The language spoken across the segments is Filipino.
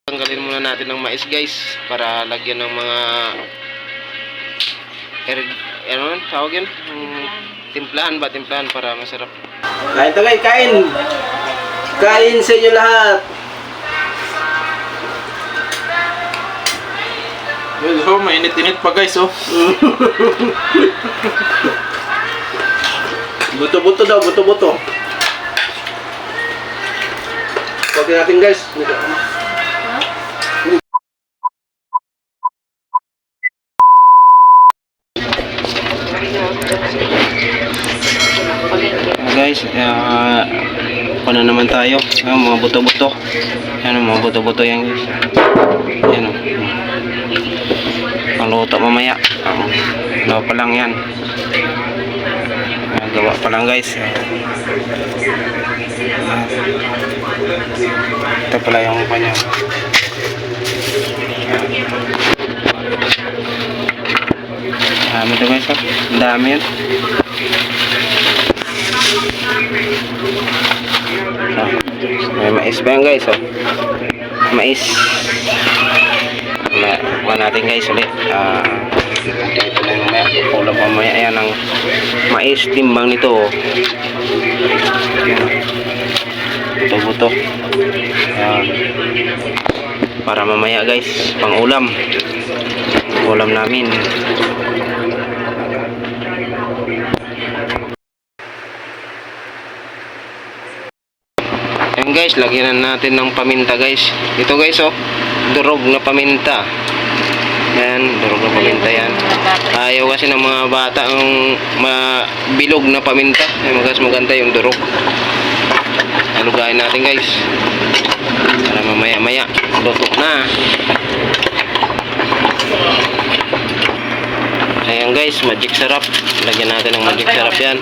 Tanggalin muna natin ng mais guys para lagyan ng mga ano tawag yun? Timplahan ba? Timplahan para masarap. Kain to guys, kain! Kain sa inyo lahat! Well, oh, mainit-init pa guys, oh. Buto-buto daw, buto-buto. Pwede natin guys. Guys, na naman tayo. Mga buto-buto. Yan, mga buto-buto yan guys. Yan o. Pangluto mamaya. Gawa pa lang yan. Gawa pa lang guys. Ito pala yung kanya. Ito guys, ang dami yan. May mais ba yan guys, oh? Mais. Kuha natin guys ulit. Ito na yung mamaya. Kulang mamaya yan ng mais. Timbang nito, oh. Buto-buto. Ayan. Para mamaya guys, pang ulam. Ulam namin. Ayan guys, lagyan natin ng paminta guys. Ito guys, oh, durog na paminta. Yan, durog na paminta yan. Ayaw kasi ng mga bata ang bilog na paminta. Ay, mas maganda yung durog. Halugayin natin guys. Para mamaya-maya, luto na. Ayan guys, magic sarap. Lagyan natin ng magic sarap yan.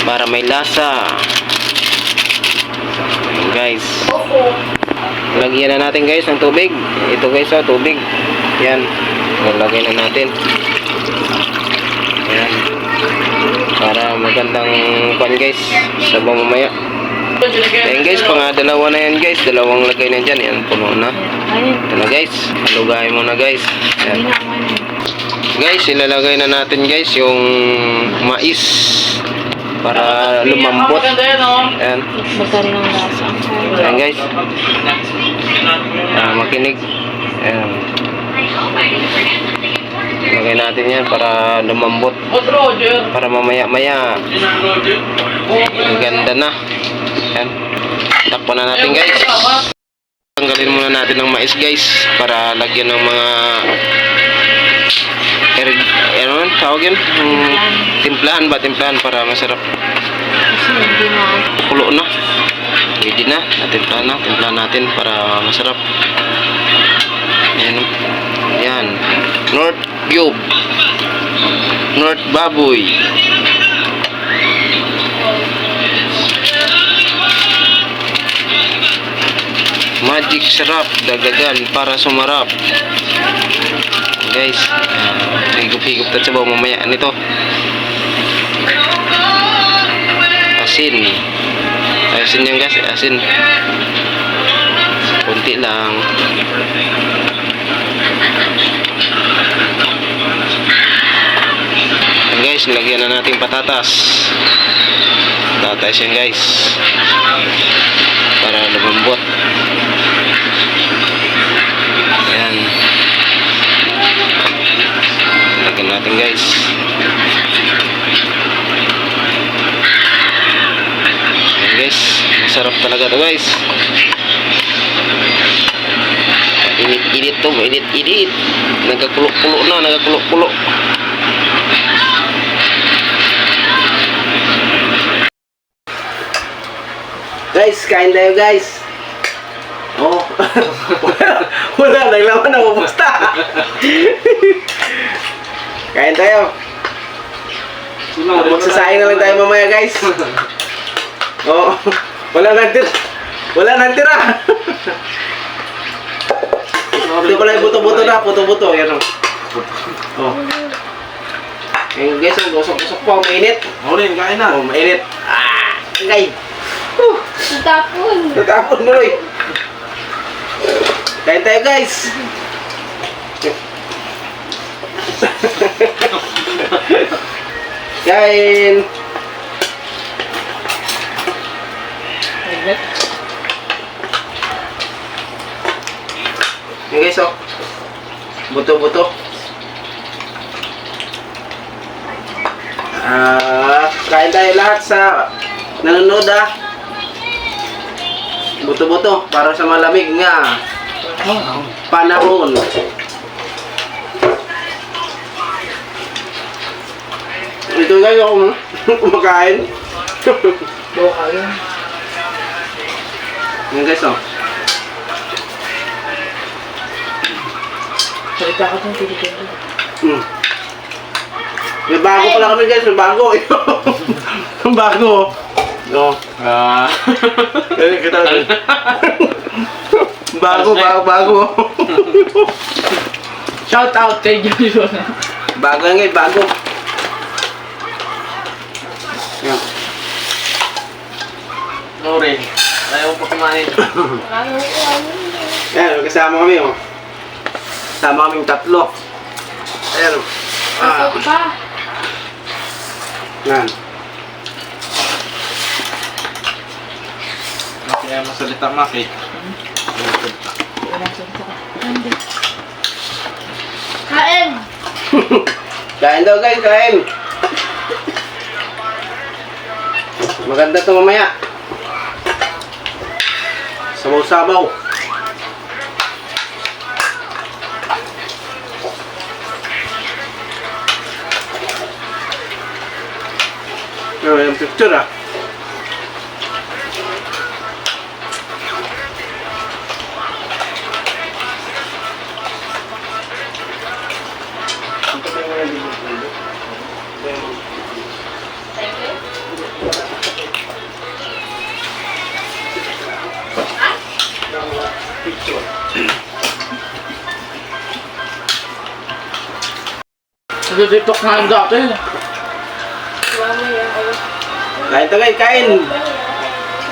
Para may lasa. Guys, lagyan na natin guys ng tubig. Ito guys, oh, tubig. Yan, lagay na natin. Yan, para magandang pan guys sabaw mamaya. Yan guys, dalawa na yan guys. Dalawang lagay na dyan. Yan, puno na. Ito na guys, halugayin mo na guys. Yan guys, ilalagay na natin guys yung mais para lumambot. Ayan. Magkaroon ng lasa. Ayan guys. Makinig. Ayan. Lagay natin yan para lumambot. Para mamaya-maya ang ganda na. Ayan. Takpan na natin guys. Tanggalin muna natin ng mais guys para lagyan ng mga ano tawag yun? Timplahan ba? Timplahan para masarap. Kasi hindi na. Kulo na. Pwede na. Timplahan natin para masarap. Ayan. Ayan. North Cube. North Baboy. Magic sarap. Dagdagan para sumarap. Guys, higop-higop tayo sa bawang mamaya nito. Asin yan guys, asin kunti lang. And guys, nilagyan na natin patatas yan guys para lumambot. Ayan, lagyan natin guys. Ayan guys, masarap talaga to guys. Init to, init. Nagkakulo-kulo na, nagkakulo-kulo. Guys, kain tayo guys. Oh. Wala, naglaman na umusta. Kain tayo. Magsasayang na lang tayo mamaya guys. Oh, wala nang tira. Ito pala yung buto-buto na, buto-buto. Yan o. Oh. Ayun guys, ang gusok-gusok po, mainit. Kain na. Oh, mainit. Guys. Natapon. Natapon mo, Roy. Kain tayo guys! Kain! Yan guys oh. Buto-buto. Kain tayo lahat sa nanonood ah. Buto-buto para sa malamig nga panahon. Ito guys ako kumakain. Yan guys oh. Salita ka itong Pilipino. May bago pala kami guys, may bago. Yung bago. No. Bago. Shout out kay Julio. Bago yan guys, bago. Yan. No rin. Ayaw pa kumain. Yan, kasama kami oh. Kasama kaming tatlo. Ayan. Yan. Kaya masalita Maki. Kain! Kain daw guys, kain. Maganda to mamaya. Sabaw-sabaw. Yung picture ah. Nagtitok nga yung dati. Kain to guys, kain.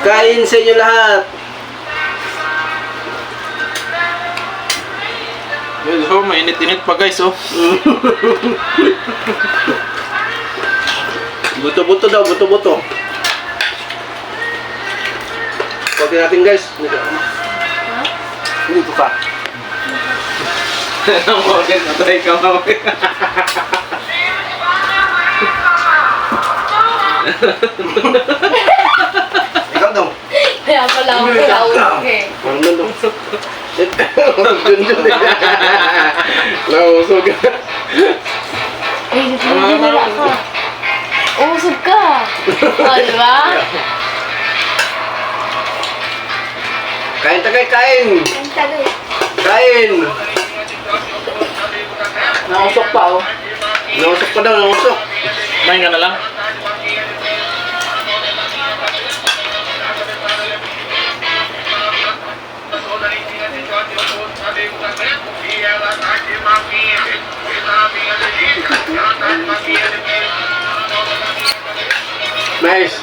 Kain sa inyo lahat. Yun, so, mainit-init pa guys, oh. Buto-buto daw, buto-buto. Pwede natin guys. Dito pa. Ang bakit natay ka mamaya. Ikaw daw. Kaya pala ako palaulog eh. Ano daw? Dun. Nausog. Eh, nila ka. Usog ka. O, diba? Kain tagay, kain. Ang tagay. Kain. Nausok pa, oh. Nausok pa daw, nausok. Main ka na lang. Nice.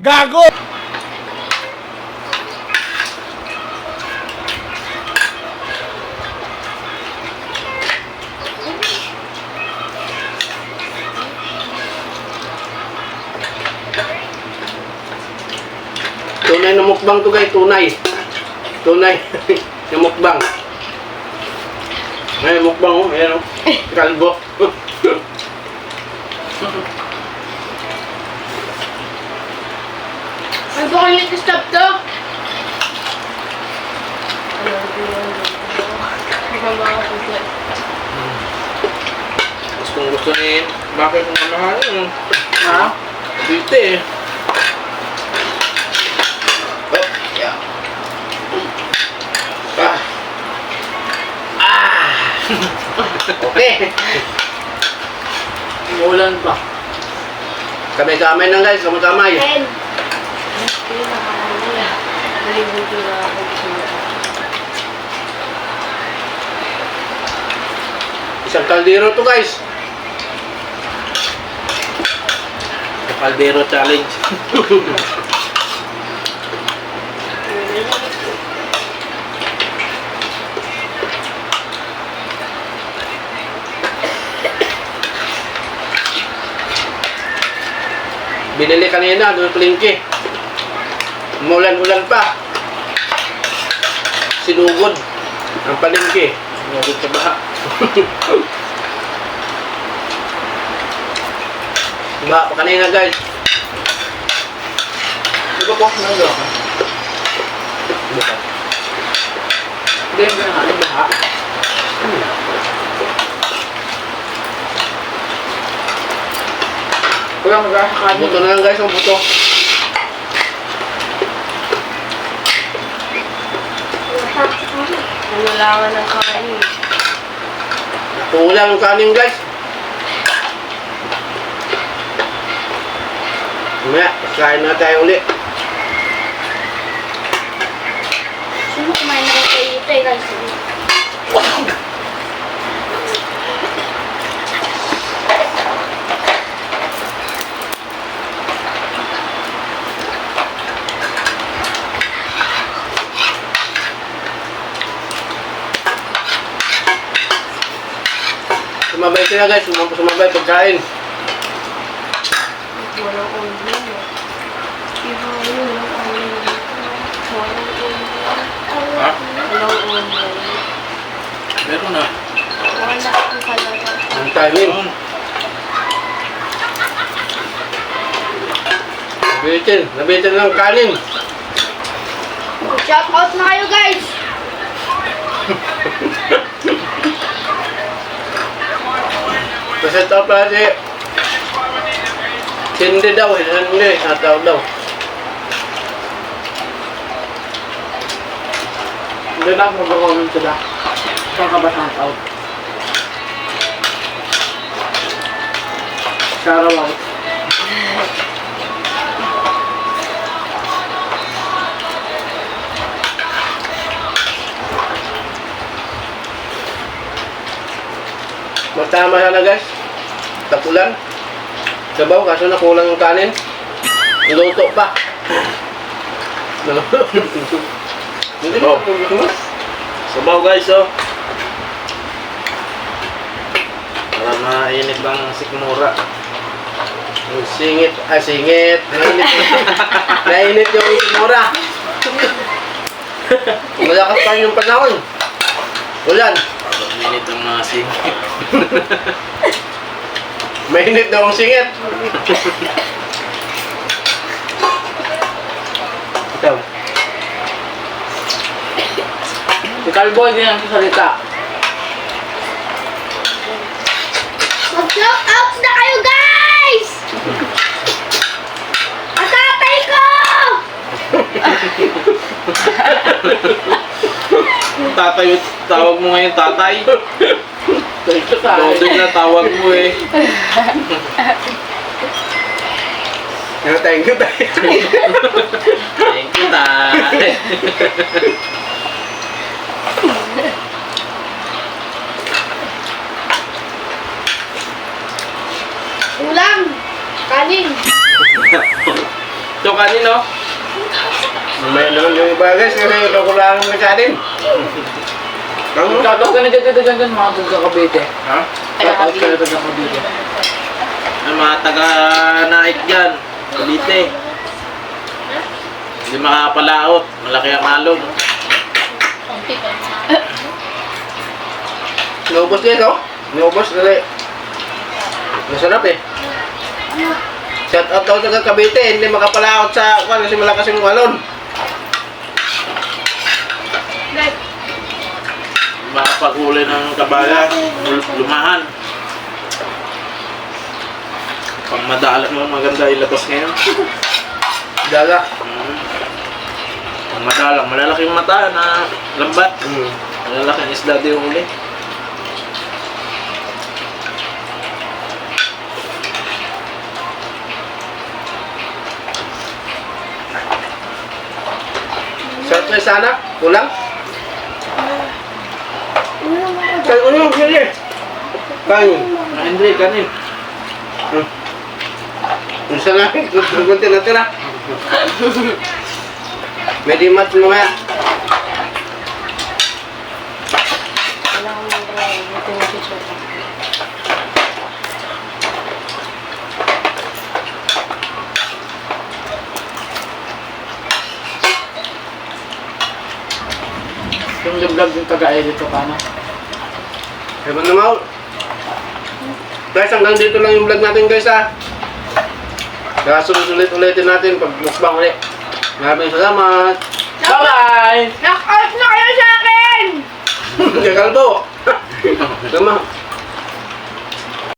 Gago! Tunay na mukbang to guys, tunay. Tunay na mukbang. Ay, mukbang oh, ayan oh. Kalbo. Ay, baka ulit stop to. Gusto ni Maki kung mamahal yun. Ha? Dito eh. Oh, yeah. Okay. Umulan pa. Kamay-kamay lang guys, kamay-kamay. Ken. Nalibog ko na ako. Isang kaldero to guys. Kaldero challenge. Binili kanina, doon palengke. Umulan-ulan pa. Sinugod ang palengke. Sinugod sa baha. Ba, kanina guys. Diba po? Nandun ako. Hindi, hindi na nga. Baha. Kuya, magkakakaan Buto na lang guys, ang buto. Nanulangan ng kain. Kulang ang kanin guys. Mamaya, kain na tayo ulit. Sino kumain na kayo ito eh guys? Sumabay sila guys, sumabay pagkain. Walang ulo. Iba yun, walang ulo. Walang ulo. Ha? Walang ulo. Meron na. Wala akong kalata. Ang kanin. Nabitin lang ang kanin. Shout out na kayo guys! Kasi ito pa si Hindi daw, hindi, nataw daw. Hindi na ako mag-comment sila. Saan ka ba shout out? Karawang. Magtama sana guys. Tapulan. Sabaw, kaso nakulang yung kanin. Luto pa. Hindi Sabaw. mo. Sabaw guys, oh. Para mainit lang sikmura. Singit. Singit. Nainit yung isimura. Malakas pa yung panahon. Ulan. Mainit ang mga singit. Mainit daw ang singit. Ito. Si Calboy din ang salita. Mag-shout out na kayo guys! Ang tatay ko! Tatay, tawag mo ngayon tatay. Rodin na tawag mo eh. Thank you tayo. Thank you, tay. Ulam! Kanin! Ito kanino? May naman yung iba guys, kasi nakulangan ng kanin. Ang Shoutout ka na dyan, mga taga Cavite. Ha? Shoutout ka na taga Cavite. Ay, mga taga-naik dyan. Cavite. Hindi makapalaot. Malaki ang alog. Naubos guys, oh. Naubos kasi. Masarap eh. Shout out daw sa Cavite, hindi makapalaot sa kasi malakas yung alon. Makapag-uli ng kabala. Lumahan. Pang madala mo, maganda ilabas ngayon. Dala. Pang madala, malalaki yung mata na lambat. Malalaki ang isda din yung uli. Sarap na sana, kulang. Kaya ano, sige. Kain. Andre, kanin. Isa na, kunti natin na. May dimat mamaya. Wala akong mag-raya. Ito yung picture ko. yung vlog yung taga-edit ko paano. Ewan na Maul. Guys, hanggang dito lang yung vlog natin guys ha. Kaya sulit-ulitin natin pag mukbang ulit. Maraming salamat. Bye-bye! Knock out na kayo sa akin! Kaya kalbo. Tama.